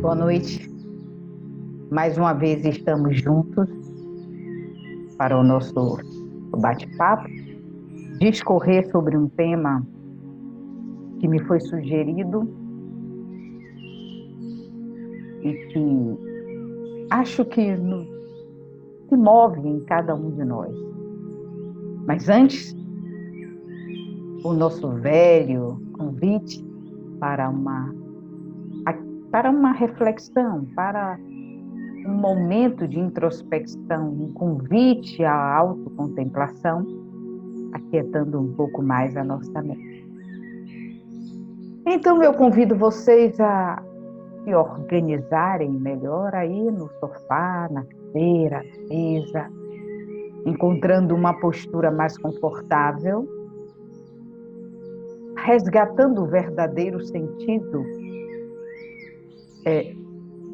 Boa noite. Mais uma vez estamos juntos para o nosso bate-papo, discorrer sobre um tema que me foi sugerido e que acho que se move em cada um de nós. Mas antes, o nosso velho convite para uma reflexão, para um momento de introspecção, um convite à autocontemplação, aquietando um pouco mais a nossa mente. Então, eu convido vocês a se organizarem melhor aí no sofá, na cadeira, na mesa, encontrando uma postura mais confortável, resgatando o verdadeiro sentido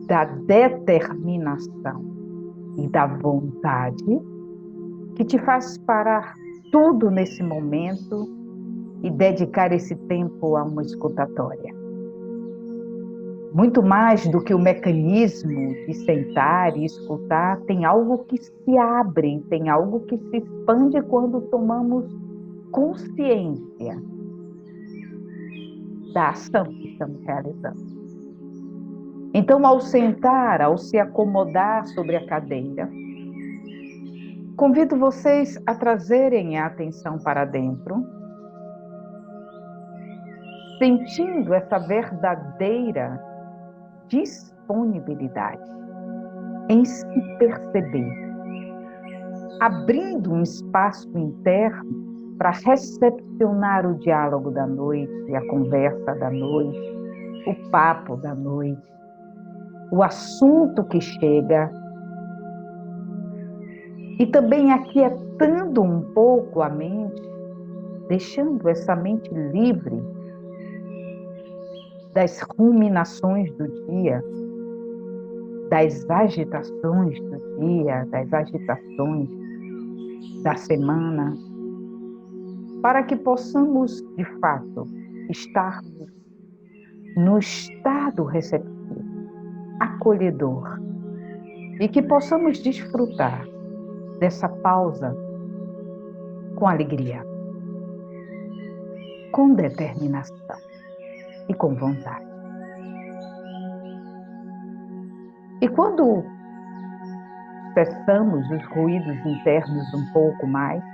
da determinação e da vontade que te faz parar tudo nesse momento e dedicar esse tempo a uma escutatória. Muito mais do que o mecanismo de sentar e escutar, tem algo que se abre, tem algo que se expande quando tomamos consciência da ação que estamos realizando. Então, ao sentar, ao se acomodar sobre a cadeira, convido vocês a trazerem a atenção para dentro, sentindo essa verdadeira disponibilidade em se perceber, abrindo um espaço interno para recepcionar o diálogo da noite, a conversa da noite, o papo da noite, o assunto que chega, e também aquietando um pouco a mente, deixando essa mente livre das ruminações do dia, das agitações do dia, das agitações da semana, para que possamos, de fato, estarmos no estado receptivo, acolhedor, e que possamos desfrutar dessa pausa com alegria, com determinação e com vontade. E quando cessamos os ruídos internos um pouco mais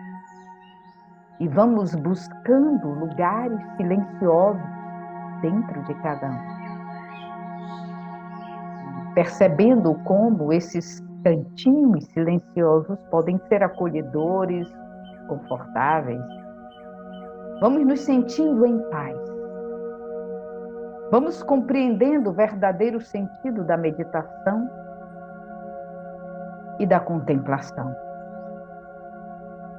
e vamos buscando lugares silenciosos dentro de cada um, percebendo como esses cantinhos silenciosos podem ser acolhedores, confortáveis, vamos nos sentindo em paz. Vamos compreendendo o verdadeiro sentido da meditação e da contemplação.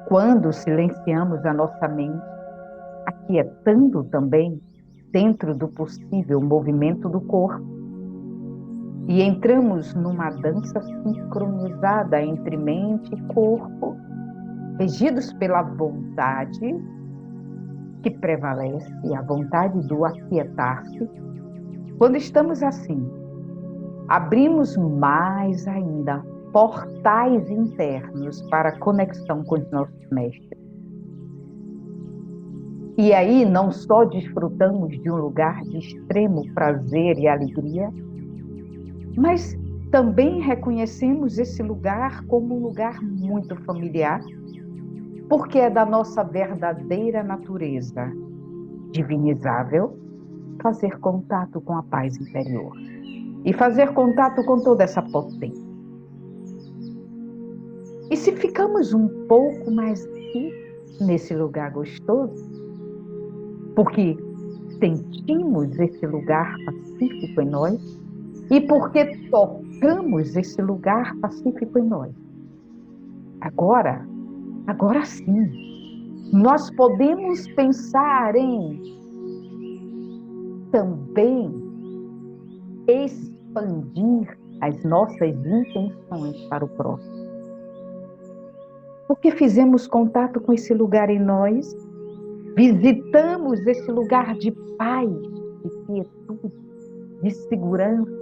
Quando silenciamos a nossa mente, aquietando também, dentro do possível, o movimento do corpo, e entramos numa dança sincronizada entre mente e corpo, regidos pela vontade que prevalece, a vontade do aquietar-se. Quando estamos assim, abrimos mais ainda portais internos para a conexão com os nossos mestres. E aí não só desfrutamos de um lugar de extremo prazer e alegria, mas também reconhecemos esse lugar como um lugar muito familiar, porque é da nossa verdadeira natureza divinizável fazer contato com a paz interior e fazer contato com toda essa potência. E se ficamos um pouco mais aqui, nesse lugar gostoso, porque sentimos esse lugar pacífico em nós e porque tocamos esse lugar pacífico em nós, agora sim, nós podemos pensar em também expandir as nossas intenções para o próximo. Porque fizemos contato com esse lugar em nós, visitamos esse lugar de paz, de quietude, de segurança,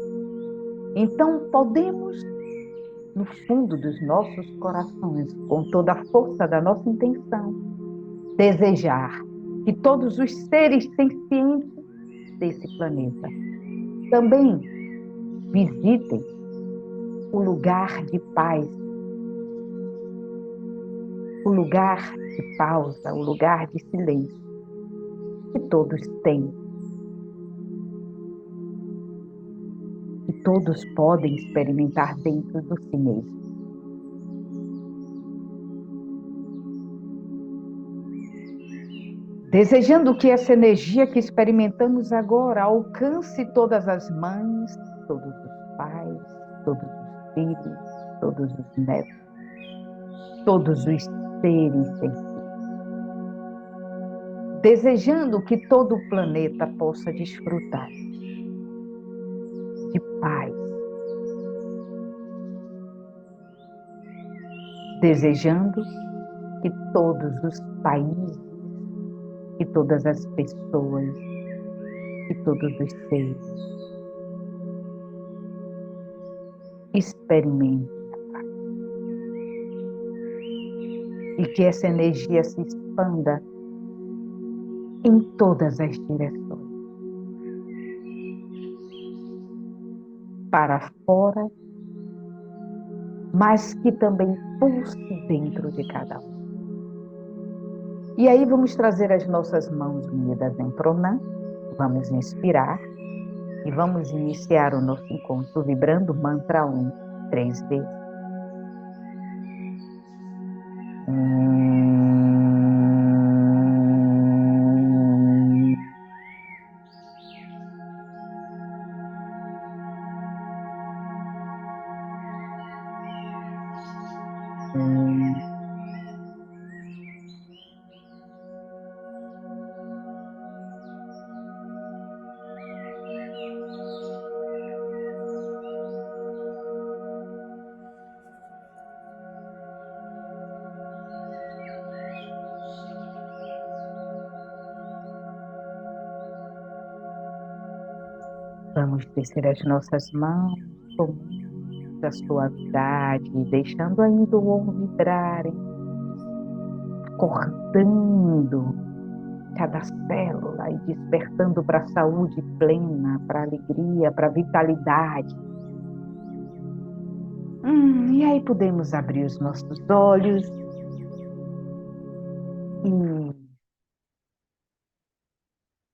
Então, podemos, no fundo dos nossos corações, com toda a força da nossa intenção, desejar que todos os seres sencientes desse planeta também visitem o lugar de paz, o lugar de pausa, o lugar de silêncio que todos têm, que todos podem experimentar dentro de si mesmo. Desejando que essa energia que experimentamos agora alcance todas as mães, todos os pais, todos os filhos, todos os netos, todos os seres sentientes. Desejando que todo o planeta possa desfrutar de paz. Desejando que todos os países, que todas as pessoas, que todos os seres experimentem a paz. E que essa energia se expanda em todas as direções. Para fora, mas que também pulse dentro de cada um. E aí vamos trazer as nossas mãos unidas em Pranam, vamos inspirar e vamos iniciar o nosso encontro vibrando o mantra 1, 3 vezes. Vamos descer as nossas mãos com muita suavidade, deixando ainda o ouro vibrarem, acordando cada célula e despertando para a saúde plena, para a alegria, para a vitalidade. E aí podemos abrir os nossos olhos e,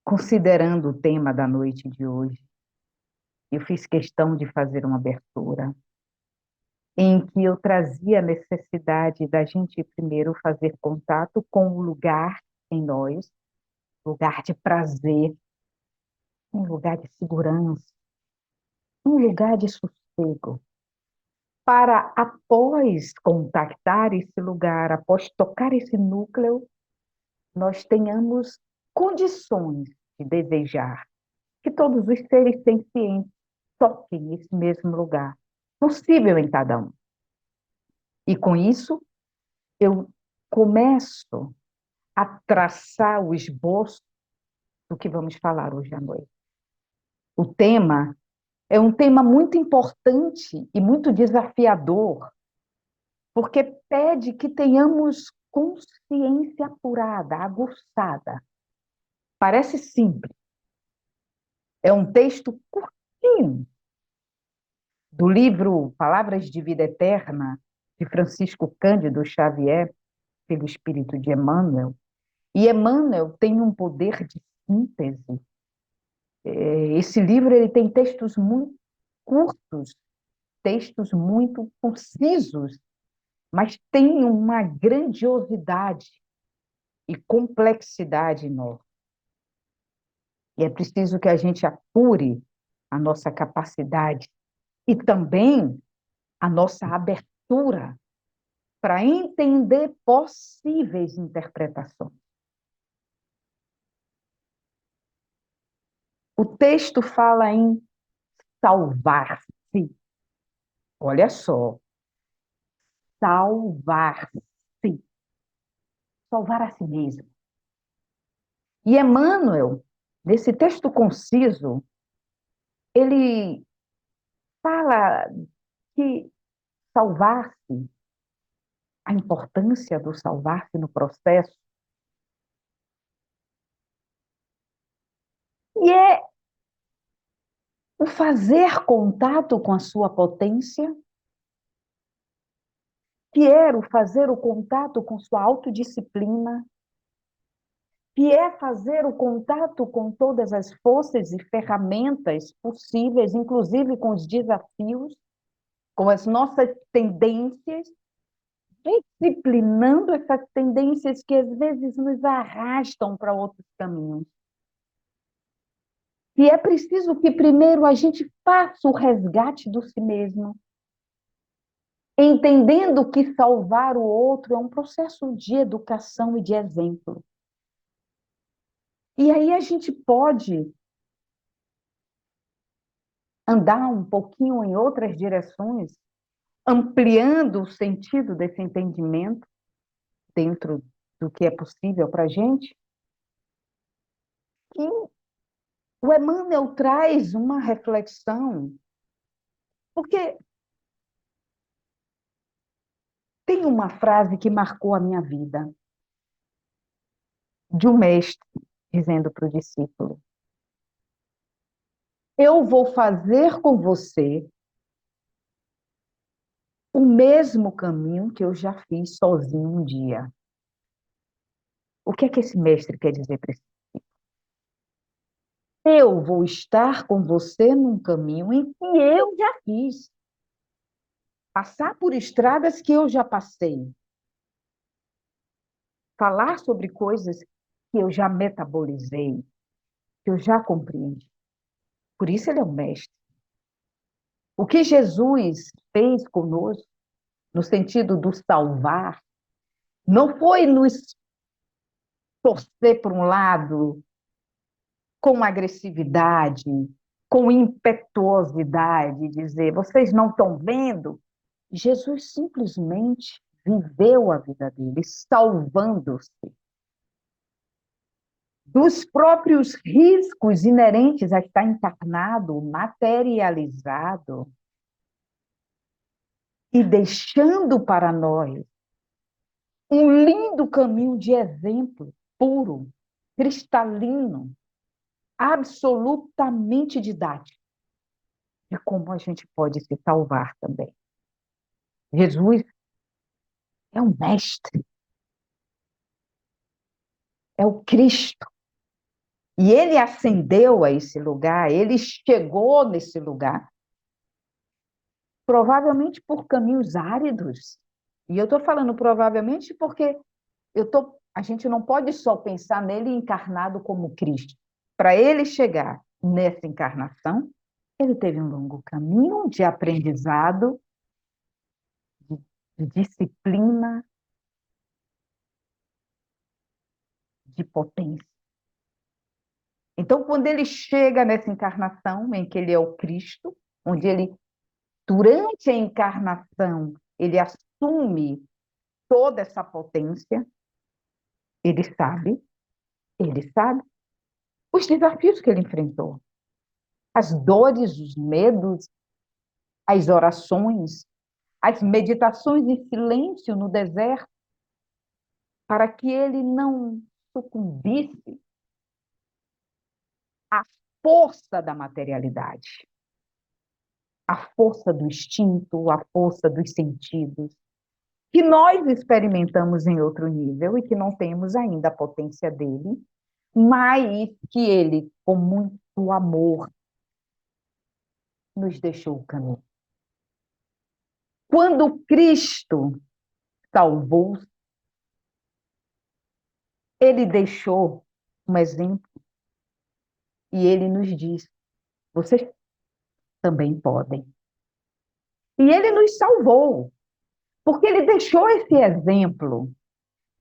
considerando o tema da noite de hoje, eu fiz questão de fazer uma abertura em que eu trazia a necessidade da gente primeiro fazer contato com o lugar em nós, lugar de prazer, um lugar de segurança, um lugar de sossego, para após contactar esse lugar, após tocar esse núcleo, nós tenhamos condições de desejar que todos os seres sencientes toquem esse mesmo lugar, possível em cada um. E com isso, eu começo a traçar o esboço do que vamos falar hoje à noite. O tema é um tema muito importante e muito desafiador, porque pede que tenhamos consciência apurada, aguçada. Parece simples. É um texto curtinho do livro Palavras de Vida Eterna, de Francisco Cândido Xavier, pelo espírito de Emmanuel. E Emmanuel tem um poder de síntese. Esse livro ele tem textos muito curtos, textos muito concisos, mas tem uma grandiosidade e complexidade enorme. E é preciso que a gente apure a nossa capacidade e também a nossa abertura para entender possíveis interpretações. O texto fala em salvar-se. Olha só, salvar-se. Salvar a si mesmo. E Emmanuel, nesse texto conciso, ele fala que salvar-se, a importância do salvar-se no processo, e é o fazer contato com a sua potência, que é o fazer o contato com sua autodisciplina, que é fazer o contato com todas as forças e ferramentas possíveis, inclusive com os desafios, com as nossas tendências, disciplinando essas tendências que às vezes nos arrastam para outros caminhos. E é preciso que primeiro a gente faça o resgate do si mesmo, entendendo que salvar o outro é um processo de educação e de exemplo. E aí a gente pode andar um pouquinho em outras direções, ampliando o sentido desse entendimento dentro do que é possível para a gente. E o Emmanuel traz uma reflexão, porque tem uma frase que marcou a minha vida, de um mestre dizendo para o discípulo: eu vou fazer com você o mesmo caminho que eu já fiz sozinho um dia. O que é que esse mestre quer dizer para esse? Eu vou estar com você num caminho em que eu já fiz. Passar por estradas que eu já passei. Falar sobre coisas que eu já metabolizei, que eu já compreendi. Por isso ele é um mestre. O que Jesus fez conosco, no sentido do salvar, não foi nos torcer por um lado com agressividade, com impetuosidade, dizer, vocês não estão vendo? Jesus simplesmente viveu a vida dele, salvando-se dos próprios riscos inerentes a estar encarnado, materializado, e deixando para nós um lindo caminho de exemplo puro, cristalino, absolutamente didático de como a gente pode se salvar também. Jesus é um mestre, é o Cristo. E ele ascendeu a esse lugar, ele chegou nesse lugar, provavelmente por caminhos áridos. E eu estou falando provavelmente porque a gente não pode só pensar nele encarnado como Cristo. Para ele chegar nessa encarnação, ele teve um longo caminho de aprendizado, de disciplina, de potência. Então, quando ele chega nessa encarnação, em que ele é o Cristo, onde ele, durante a encarnação, ele assume toda essa potência, ele sabe os desafios que ele enfrentou, as dores, os medos, as orações, as meditações em silêncio no deserto, para que ele não sucumbisse à força da materialidade, à força do instinto, à força dos sentidos, que nós experimentamos em outro nível e que não temos ainda a potência dele, mas que ele, com muito amor, nos deixou o caminho. Quando Cristo salvou, ele deixou um exemplo e ele nos diz: vocês também podem. E ele nos salvou, porque ele deixou esse exemplo,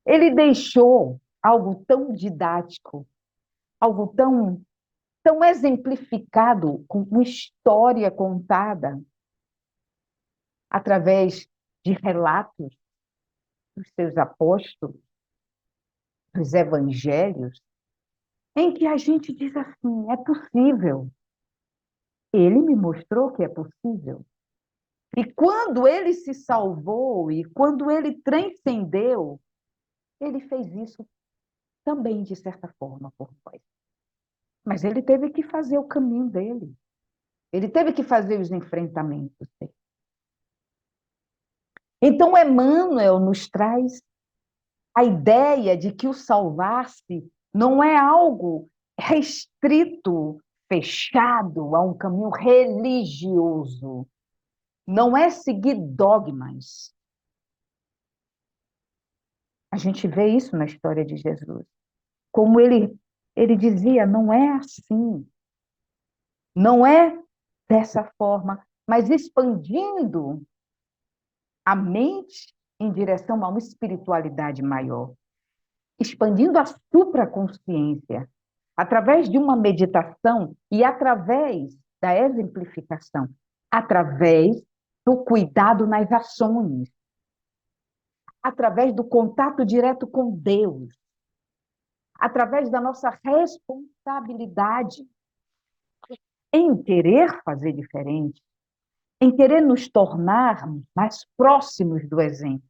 ele deixou algo tão didático, algo tão exemplificado, com uma história contada através de relatos dos seus apóstolos, dos evangelhos, em que a gente diz assim: é possível, Ele me mostrou que é possível. E quando ele se salvou e quando ele transcendeu, ele fez isso também, de certa forma, por nós. Mas ele teve que fazer o caminho dele. Ele teve que fazer os enfrentamentos dele. Então, Emmanuel nos traz a ideia de que o salvar-se não é algo restrito, fechado a um caminho religioso. Não é seguir dogmas. A gente vê isso na história de Jesus. Como ele dizia, não é assim. Não é dessa forma, mas expandindo a mente em direção a uma espiritualidade maior, expandindo a supraconsciência, através de uma meditação e através da exemplificação, através do cuidado nas ações, através do contato direto com Deus, através da nossa responsabilidade em querer fazer diferente, em querer nos tornar mais próximos do exemplo.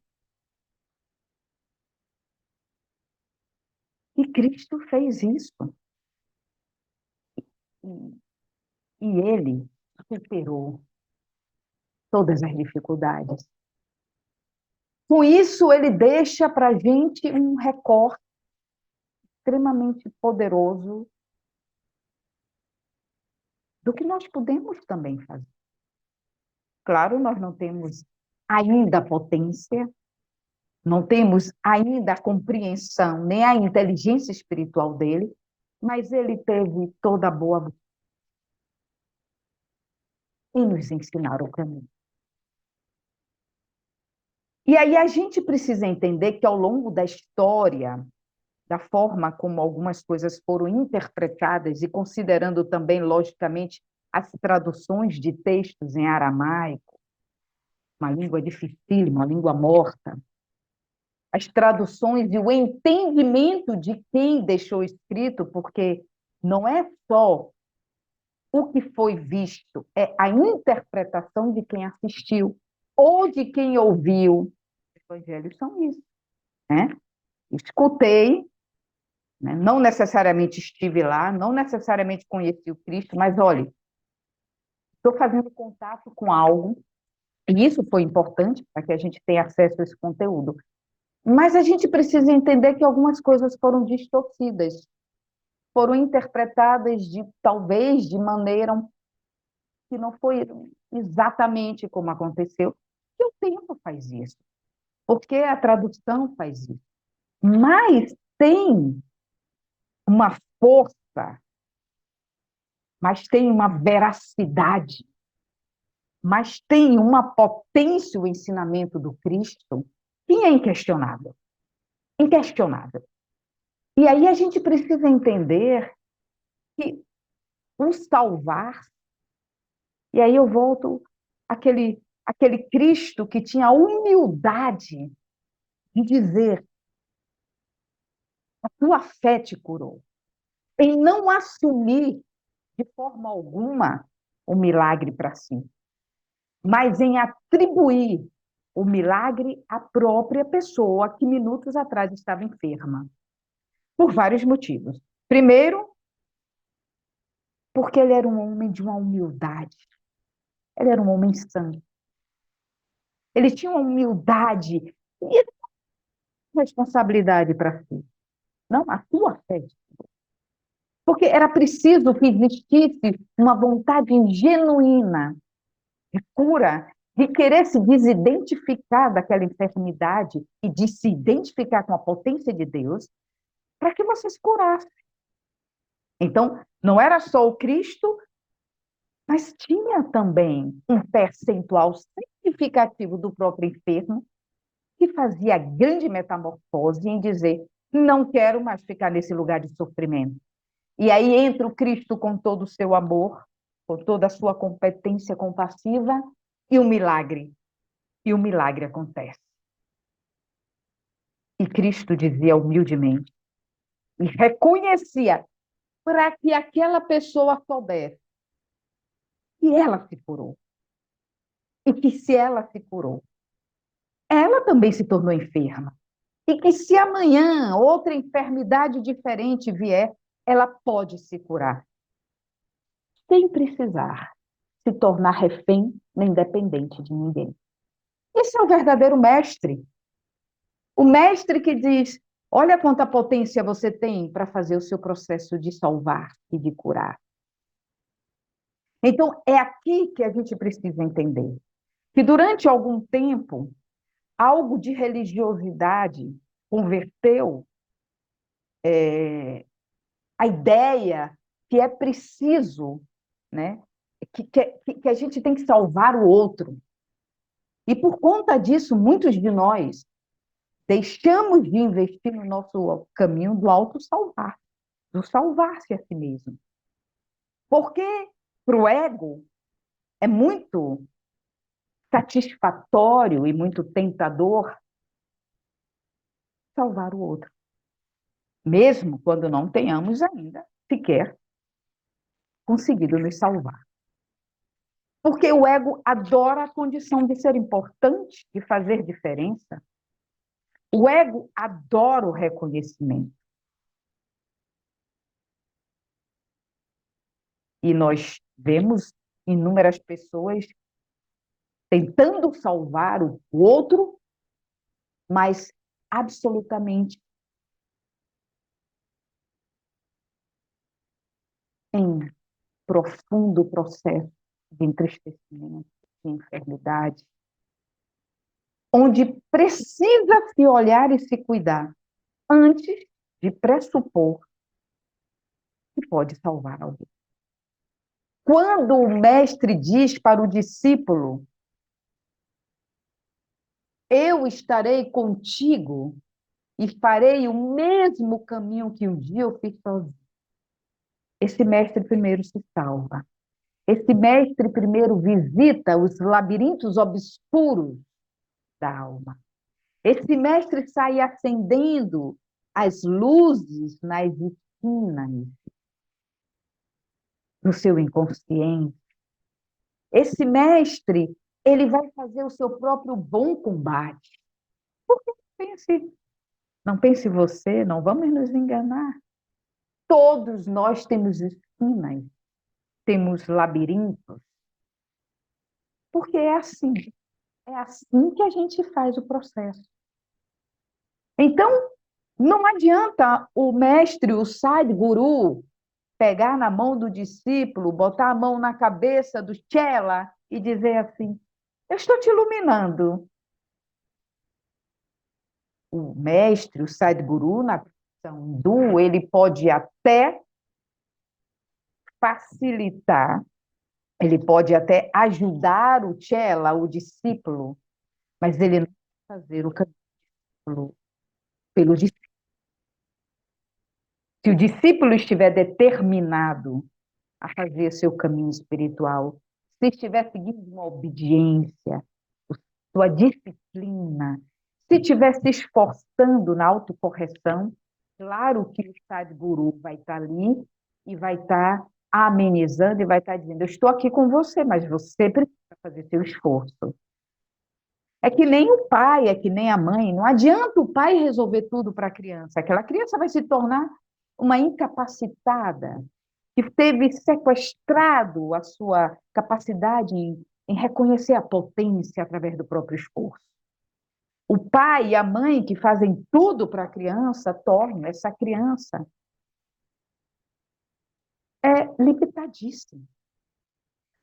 E Cristo fez isso. E ele superou todas as dificuldades. Com isso, ele deixa para a gente um recorte extremamente poderoso do que nós podemos também fazer. Claro, nós não temos ainda a potência, não temos ainda a compreensão, nem a inteligência espiritual dele, mas ele teve toda a boa em nos ensinar o caminho. E aí a gente precisa entender que ao longo da história, da forma como algumas coisas foram interpretadas e considerando também, logicamente, as traduções de textos em aramaico, uma língua dificílima, uma língua morta, as traduções e o entendimento de quem deixou escrito, porque não é só o que foi visto, é a interpretação de quem assistiu ou de quem ouviu. Os evangelhos são isso, né? Escutei, né? Não necessariamente estive lá, não necessariamente conheci o Cristo, mas olhe, estou fazendo contato com algo, e isso foi importante para que a gente tenha acesso a esse conteúdo. Mas a gente precisa entender que algumas coisas foram distorcidas, foram interpretadas talvez de maneira que não foi exatamente como aconteceu. E o tempo faz isso, porque a tradução faz isso. Mas tem uma força, mas tem uma veracidade, mas tem uma potência o ensinamento do Cristo que é inquestionável. Inquestionável. E aí a gente precisa entender que o salvar, e aí eu volto àquele Cristo que tinha a humildade de dizer: a tua fé te curou, em não assumir de forma alguma o milagre para si, mas em atribuir o milagre à própria pessoa que minutos atrás estava enferma, por vários motivos. Primeiro, porque ele era um homem de uma humildade, ele era um homem santo, ele tinha uma humildade e responsabilidade para si, não a sua fé. Porque era preciso que existisse uma vontade genuína de cura, de querer se desidentificar daquela enfermidade e de se identificar com a potência de Deus, para que você se curasse. Então, não era só o Cristo, mas tinha também um percentual significativo do próprio enfermo que fazia grande metamorfose em dizer: não quero mais ficar nesse lugar de sofrimento. E aí entra o Cristo com todo o seu amor, com toda a sua competência compassiva, e o milagre. E o milagre acontece. E Cristo dizia humildemente, e reconhecia, para que aquela pessoa soubesse que ela se curou. E que se ela se curou, ela também se tornou enferma. E que se amanhã outra enfermidade diferente vier, ela pode se curar, sem precisar se tornar refém nem dependente de ninguém. Esse é o verdadeiro mestre. O mestre que diz: olha quanta potência você tem para fazer o seu processo de salvar e de curar. Então, é aqui que a gente precisa entender que durante algum tempo, algo de religiosidade converteu a ideia que é preciso, né, que a gente tem que salvar o outro. E por conta disso, muitos de nós deixamos de investir no nosso caminho do auto-salvar, do salvar-se a si mesmo. Porque para o ego é muito satisfatório e muito tentador salvar o outro, mesmo quando não tenhamos ainda sequer conseguido nos salvar. Porque o ego adora a condição de ser importante, de fazer diferença. O ego adora o reconhecimento. E nós vemos inúmeras pessoas tentando salvar o outro, mas absolutamente em profundo processo de entristecimento, de enfermidade, onde precisa se olhar e se cuidar antes de pressupor que pode salvar alguém. Quando o mestre diz para o discípulo: eu estarei contigo e farei o mesmo caminho que um dia eu fiz sozinho, esse mestre primeiro se salva. Esse mestre primeiro visita os labirintos obscuros da alma. Esse mestre sai acendendo as luzes nas esquinas do seu inconsciente. Esse mestre, ele vai fazer o seu próprio bom combate. Porque não pense você, não vamos nos enganar. Todos nós temos esquinas, temos labirintos, porque é assim que a gente faz o processo. Então, não adianta o mestre, o Sadhguru, pegar na mão do discípulo, botar a mão na cabeça do Chela e dizer assim: eu estou te iluminando. O mestre, o Sadhguru, na tradição hindu, ele pode até facilitar, ele pode até ajudar o Chela, o discípulo, mas ele não vai fazer o caminho pelo discípulo. Se o discípulo estiver determinado a fazer seu caminho espiritual, se estiver seguindo uma obediência, sua disciplina, se estiver se esforçando na autocorreção, claro que o Sadhguru vai estar ali e vai estar amenizando e vai estar dizendo: eu estou aqui com você, mas você precisa fazer seu esforço. É que nem o pai, é que nem a mãe. Não adianta o pai resolver tudo para a criança. Aquela criança vai se tornar uma incapacitada, que teve sequestrado a sua capacidade em reconhecer a potência através do próprio esforço. O pai e a mãe que fazem tudo para a criança tornam essa criança limitadíssima.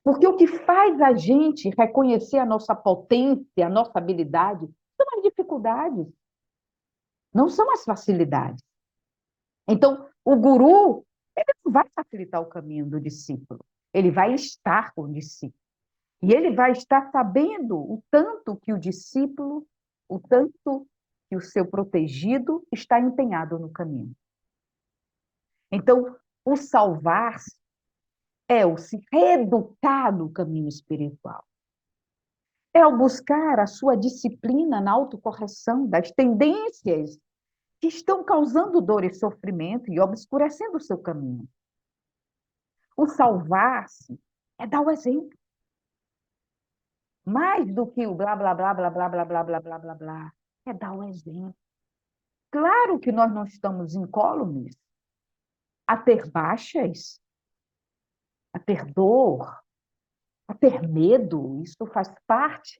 Porque o que faz a gente reconhecer a nossa potência, a nossa habilidade, são as dificuldades, não são as facilidades. Então, o guru, ele não vai facilitar o caminho do discípulo, ele vai estar com o discípulo. E ele vai estar sabendo o tanto que o discípulo, o tanto que o seu protegido está empenhado no caminho. Então, o salvar-se é o se reeducar no caminho espiritual. É o buscar a sua disciplina na autocorreção das tendências que estão causando dor e sofrimento e obscurecendo o seu caminho. O salvar-se É dar o exemplo. Mais do que o blá, blá, blá, blá, blá, blá, blá, blá, blá, blá, blá. É dar o exemplo. Claro que nós não estamos incólumes a ter baixas, a ter dor, a ter medo. Isso faz parte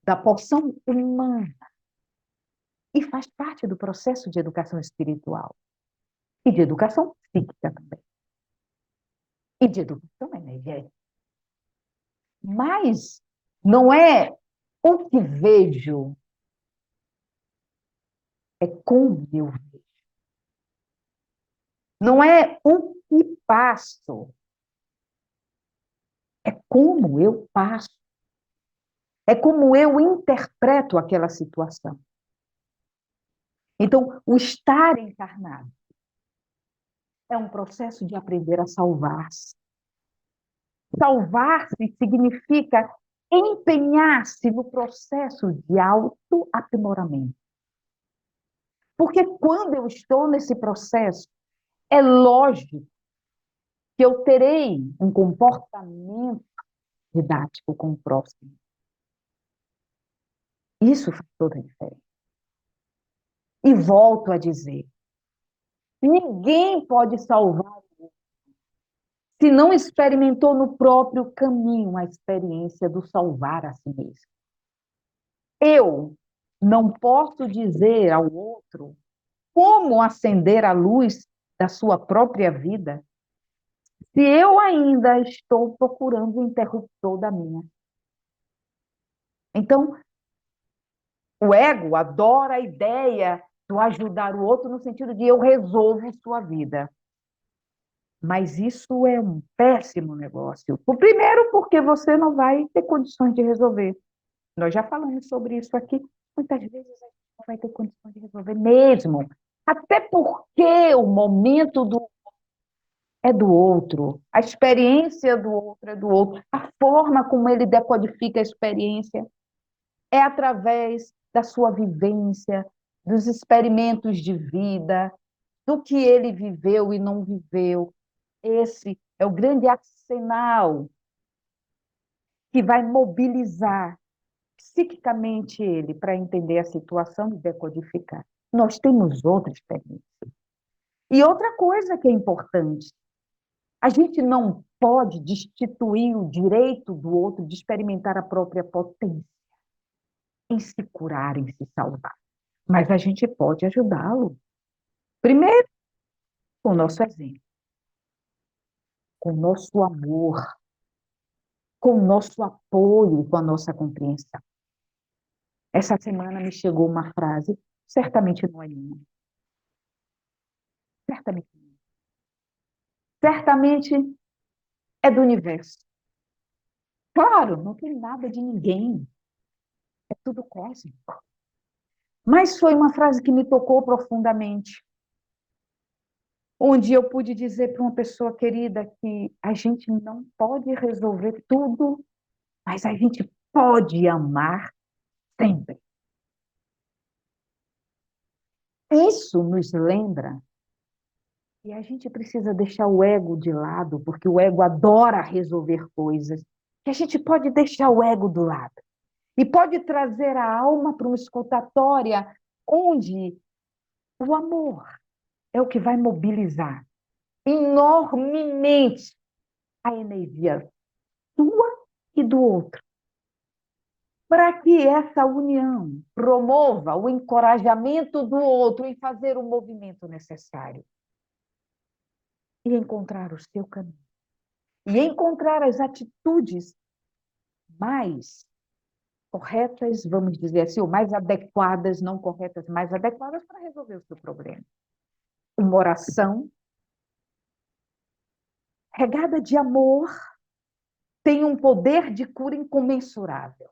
da porção humana e faz parte do processo de educação espiritual e de educação psíquica também, e de educação energética. Mas não é o que vejo, é como eu vejo. Não é o que passo, é como eu passo. É como eu interpreto aquela situação. Então, o estar encarnado é um processo de aprender a salvar-se. Salvar-se significa empenhar-se no processo de autoaprimoramento. Porque quando eu estou nesse processo, é lógico que eu terei um comportamento didático com o próximo. Isso faz toda a diferença. E volto a dizer, ninguém pode salvar se não experimentou no próprio caminho a experiência do salvar a si mesmo. Eu não posso dizer ao outro como acender a luz da sua própria vida se eu ainda estou procurando o interruptor da minha. Então, o ego adora a ideia do ajudar o outro no sentido de eu resolvo sua vida. Mas isso é um péssimo negócio. O primeiro, porque você não vai ter condições de resolver. Nós já falamos sobre isso aqui. Muitas vezes a gente não vai ter condições de resolver mesmo. Até porque o momento é do outro. A experiência do outro é do outro. A forma como ele decodifica a experiência é através da sua vivência, dos experimentos de vida, do que ele viveu e não viveu. Esse é o grande arsenal que vai mobilizar psiquicamente ele para entender a situação e decodificar. Nós temos outra experiência. E outra coisa que é importante, a gente não pode destituir o direito do outro de experimentar a própria potência em se curar, em se salvar. Mas a gente pode ajudá-lo. Primeiro, com o nosso exemplo, com o nosso amor, com o nosso apoio, com a nossa compreensão. Essa semana me chegou uma frase, certamente não é minha, certamente não. Certamente é do universo. Claro, não tem nada de ninguém, é tudo cósmico. Mas foi uma frase que me tocou profundamente, onde eu pude dizer para uma pessoa querida que a gente não pode resolver tudo, mas a gente pode amar sempre. Isso nos lembra que a gente precisa deixar o ego de lado, porque o ego adora resolver coisas, que a gente pode deixar o ego do lado e pode trazer a alma para uma escutatória onde o amor é o que vai mobilizar enormemente a energia sua e do outro, para que essa união promova o encorajamento do outro em fazer o movimento necessário e encontrar o seu caminho. E encontrar as atitudes mais corretas, vamos dizer assim, ou mais adequadas, não corretas, mais adequadas para resolver o seu problema. Uma oração regada de amor tem um poder de cura incomensurável.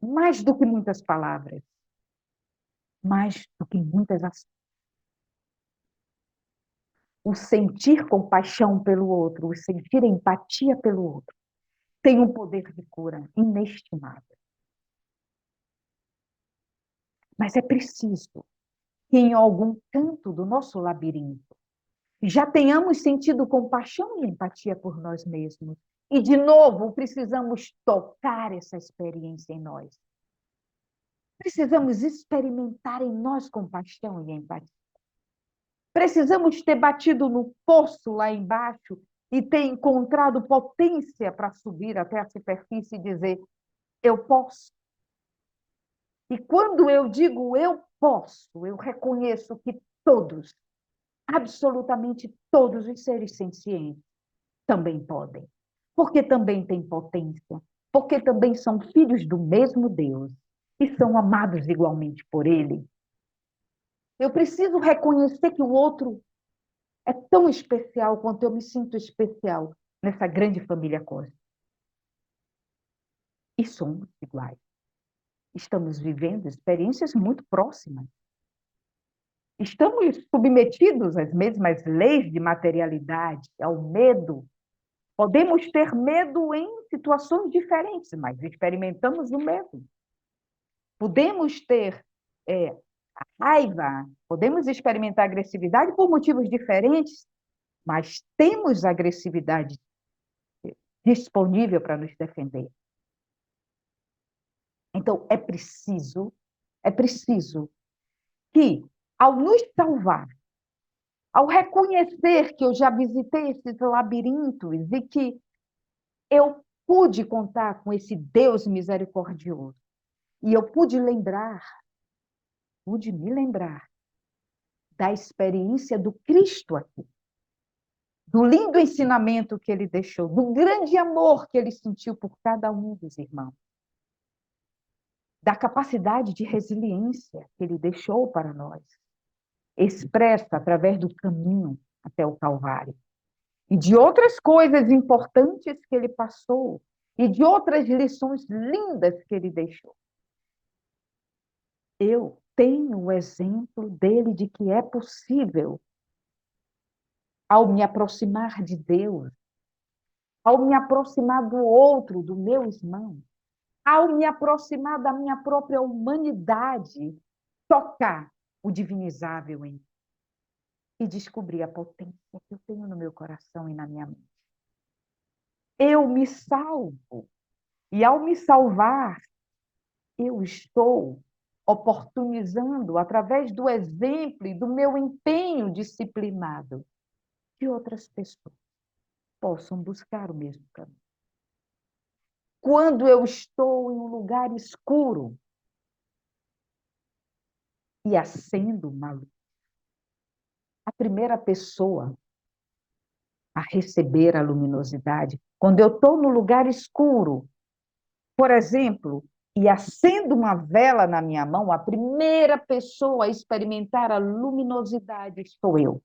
Mais do que muitas palavras, mais do que muitas ações. O sentir compaixão pelo outro, o sentir empatia pelo outro, tem um poder de cura inestimável. Mas é preciso que em algum canto do nosso labirinto já tenhamos sentido compaixão e empatia por nós mesmos E, de novo, precisamos tocar essa experiência em nós. Precisamos experimentar em nós compaixão e empatia. Precisamos ter batido no poço lá embaixo e ter encontrado potência para subir até a superfície e dizer: eu posso. E quando eu digo eu posso, eu reconheço que todos, absolutamente todos os seres sencientes também podem. Porque também têm potência. Porque também são filhos do mesmo Deus e são amados igualmente por Ele. Eu preciso reconhecer que o outro é tão especial quanto eu me sinto especial nessa grande família cósmica. E somos iguais. Estamos vivendo experiências muito próximas. Estamos submetidos às mesmas leis de materialidade, ao medo. Podemos ter medo em situações diferentes, mas experimentamos o medo. Podemos ter raiva, podemos experimentar agressividade por motivos diferentes, mas temos agressividade disponível para nos defender. Então, é preciso que, ao nos salvar, ao reconhecer que eu já visitei esses labirintos e que eu pude contar com esse Deus misericordioso, e eu pude me lembrar da experiência do Cristo aqui, do lindo ensinamento que ele deixou, do grande amor que ele sentiu por cada um dos irmãos, da capacidade de resiliência que ele deixou para nós, expressa através do caminho até o Calvário, e de outras coisas importantes que ele passou, e de outras lições lindas que ele deixou. Eu tenho o exemplo dele de que é possível, ao me aproximar de Deus, ao me aproximar do outro, do meu irmão, ao me aproximar da minha própria humanidade, tocar o divinizável em mim e descobrir a potência que eu tenho no meu coração e na minha mente. Eu me salvo. E ao me salvar, eu estou oportunizando, através do exemplo e do meu empenho disciplinado, que outras pessoas possam buscar o mesmo caminho. Quando eu estou em um lugar escuro e acendo uma luz, a primeira pessoa a receber a luminosidade, quando eu estou no lugar escuro, por exemplo, e acendo uma vela na minha mão, a primeira pessoa a experimentar a luminosidade sou eu.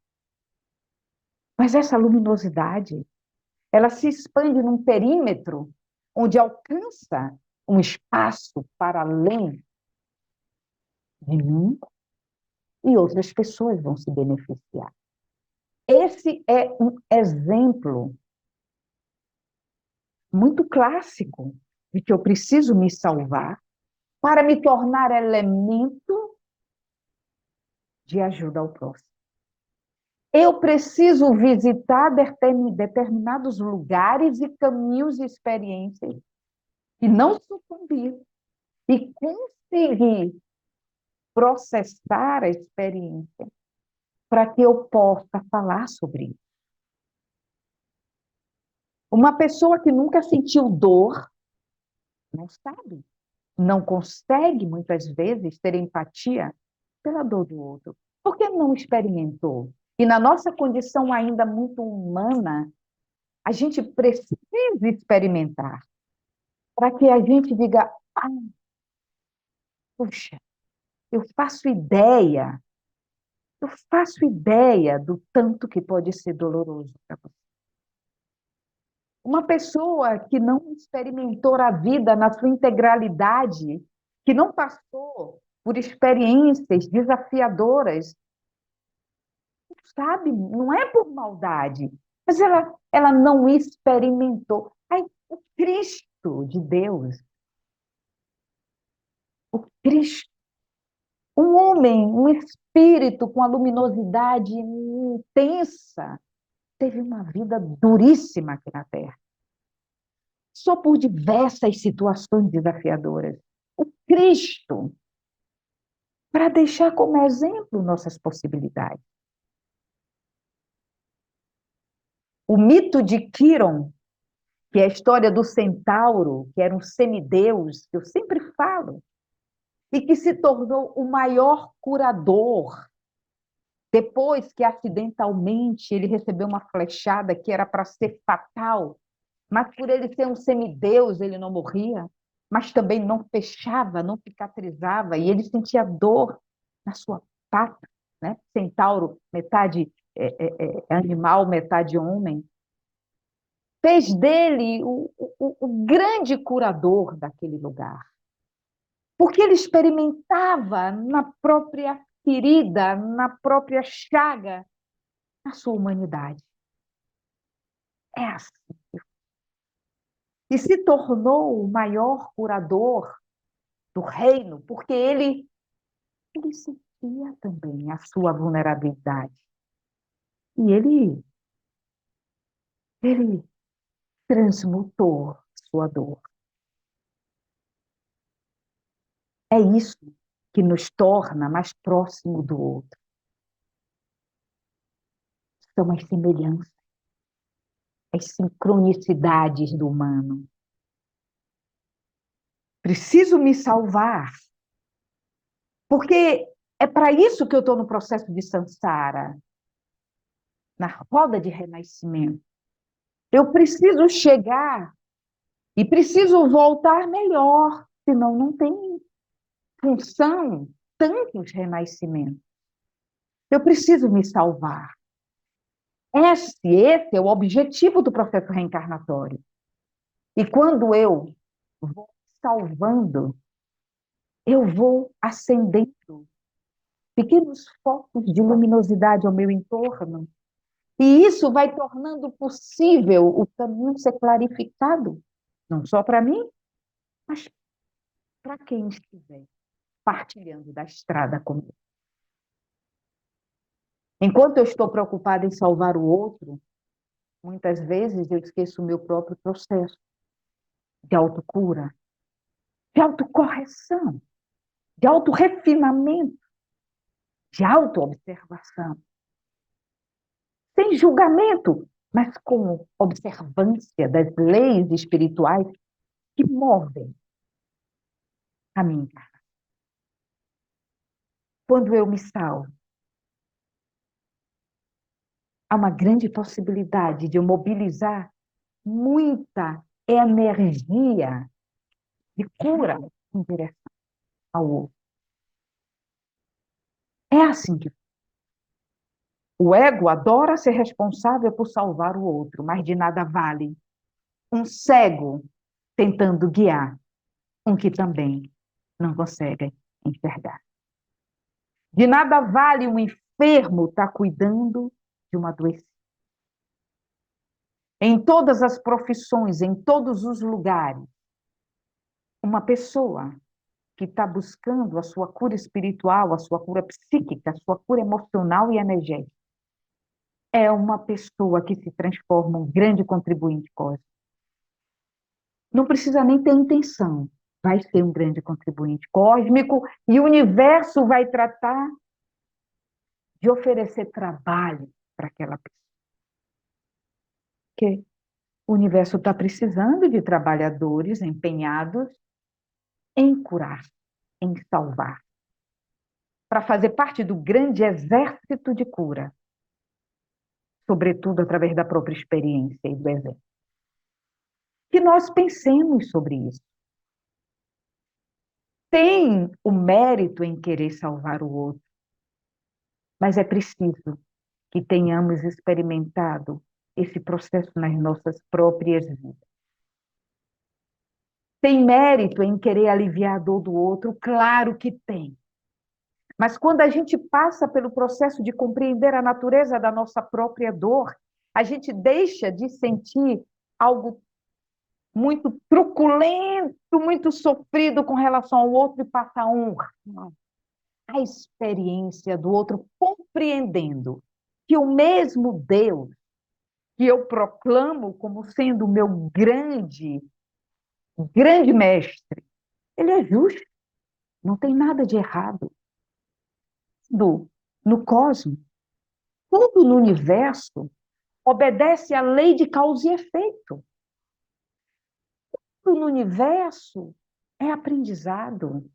Mas essa luminosidade, ela se expande num perímetro onde alcança um espaço para além de mim e outras pessoas vão se beneficiar. Esse é um exemplo muito clássico de que eu preciso me salvar para me tornar elemento de ajuda ao próximo. Eu preciso visitar determinados lugares e caminhos e experiências e não sucumbir e conseguir processar a experiência para que eu possa falar sobre isso. Uma pessoa que nunca sentiu dor não sabe, não consegue muitas vezes ter empatia pela dor do outro, porque não experimentou. E na nossa condição ainda muito humana, a gente precisa experimentar para que a gente diga: ah, puxa, eu faço ideia do tanto que pode ser doloroso para você. Uma pessoa que não experimentou a vida na sua integralidade, que não passou por experiências desafiadoras, sabe, não é por maldade, mas ela não experimentou. Aí, o Cristo de Deus, o Cristo, um homem, um espírito com a luminosidade intensa, teve uma vida duríssima aqui na Terra. passou por diversas situações desafiadoras. O Cristo, para deixar como exemplo nossas possibilidades. O mito de Quiron, que é a história do centauro, que era um semideus, que eu sempre falo, e que se tornou o maior curador, depois que acidentalmente ele recebeu uma flechada que era para ser fatal, mas por ele ser um semideus, ele não morria, mas também não fechava, não cicatrizava, e ele sentia dor na sua pata, né? Centauro, metade animal, metade homem, fez dele o grande curador daquele lugar. Porque ele experimentava na própria ferida, na própria chaga, a sua humanidade. É assim. E se tornou o maior curador do reino, porque ele sentia também a sua vulnerabilidade. E ele transmutou sua dor. É isso que nos torna mais próximo do outro. São as semelhanças, as sincronicidades do humano. Preciso me salvar, porque é para isso que eu estou no processo de samsara, na roda de renascimento. Eu preciso chegar e preciso voltar melhor, senão não tem função tantos renascimentos. Eu preciso me salvar. Esse é o objetivo do processo reencarnatório. E quando eu vou salvando, eu vou acendendo pequenos focos de luminosidade ao meu entorno. E isso vai tornando possível o caminho ser clarificado, não só para mim, mas para quem estiver partilhando da estrada comigo. Enquanto eu estou preocupada em salvar o outro, muitas vezes eu esqueço o meu próprio processo de autocura, de autocorreção, de autorrefinamento, de autoobservação. Sem julgamento, mas com observância das leis espirituais que movem a minha. Quando eu me salvo, há uma grande possibilidade de eu mobilizar muita energia de cura em direção ao outro. É assim que o ego adora ser responsável por salvar o outro, mas de nada vale um cego tentando guiar um que também não consegue enxergar. De nada vale um enfermo estar cuidando de uma doença. Em todas as profissões, em todos os lugares, uma pessoa que está buscando a sua cura espiritual, a sua cura psíquica, a sua cura emocional e energética, é uma pessoa que se transforma um grande contribuinte cósmico. Não precisa nem ter intenção, vai ser um grande contribuinte cósmico e o universo vai tratar de oferecer trabalho para aquela pessoa. Porque o universo está precisando de trabalhadores empenhados em curar, em salvar, para fazer parte do grande exército de cura, sobretudo através da própria experiência e do exemplo. Que nós pensemos sobre isso. Tem o mérito em querer salvar o outro, mas é preciso que tenhamos experimentado esse processo nas nossas próprias vidas. Tem mérito em querer aliviar a dor do outro? Claro que tem. Mas quando a gente passa pelo processo de compreender a natureza da nossa própria dor, a gente deixa de sentir algo muito truculento, muito sofrido com relação ao outro e passa a honra a experiência do outro, compreendendo que o mesmo Deus que eu proclamo como sendo o meu grande grande mestre, ele é justo, não tem nada de errado. No cosmos, tudo no universo obedece à lei de causa e efeito. Tudo no universo é aprendizado,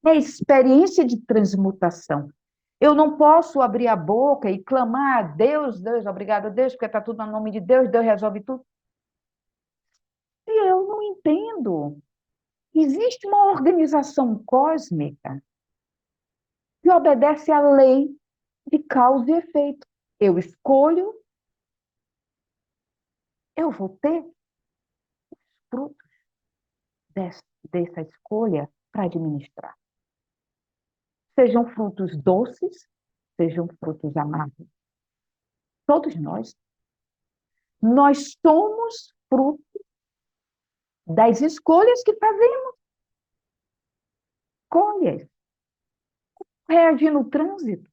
é experiência de transmutação. Eu não posso abrir a boca e clamar a Deus, Deus, obrigado a Deus, porque está tudo no nome de Deus, Deus resolve tudo. E eu não entendo. Existe uma organização cósmica que obedece à lei de causa e efeito. Eu escolho, eu vou ter frutos dessa escolha para administrar. Sejam frutos doces, sejam frutos amargos. Todos nós somos frutos das escolhas que fazemos. Escolhas. Reagir no trânsito.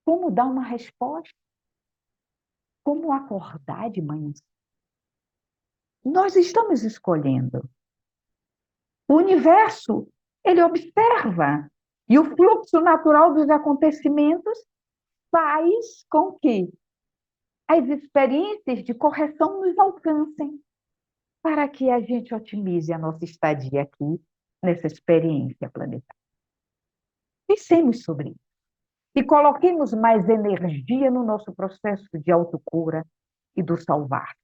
Como dar uma resposta. Como acordar de manhã. Nós estamos escolhendo. O universo, ele observa. E o fluxo natural dos acontecimentos faz com que as experiências de correção nos alcancem, para que a gente otimize a nossa estadia aqui, nessa experiência planetária. Pensemos sobre isso. E coloquemos mais energia no nosso processo de autocura e do salvar.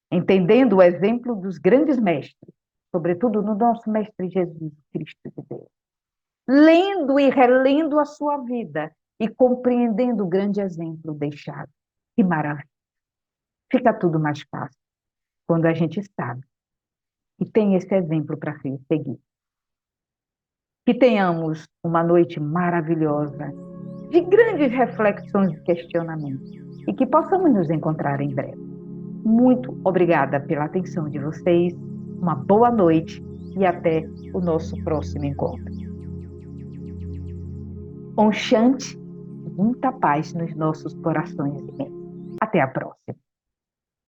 Entendendo o exemplo dos grandes mestres, sobretudo no nosso Mestre Jesus Cristo de Deus. Lendo e relendo a sua vida e compreendendo o grande exemplo deixado. Que maravilha! Fica tudo mais fácil quando a gente sabe e tem esse exemplo para seguir. Que tenhamos uma noite maravilhosa, de grandes reflexões e questionamentos, e que possamos nos encontrar em breve. Muito obrigada pela atenção de vocês, uma boa noite e até o nosso próximo encontro. Om Shanti, muita paz nos nossos corações e mentes. Até a próxima.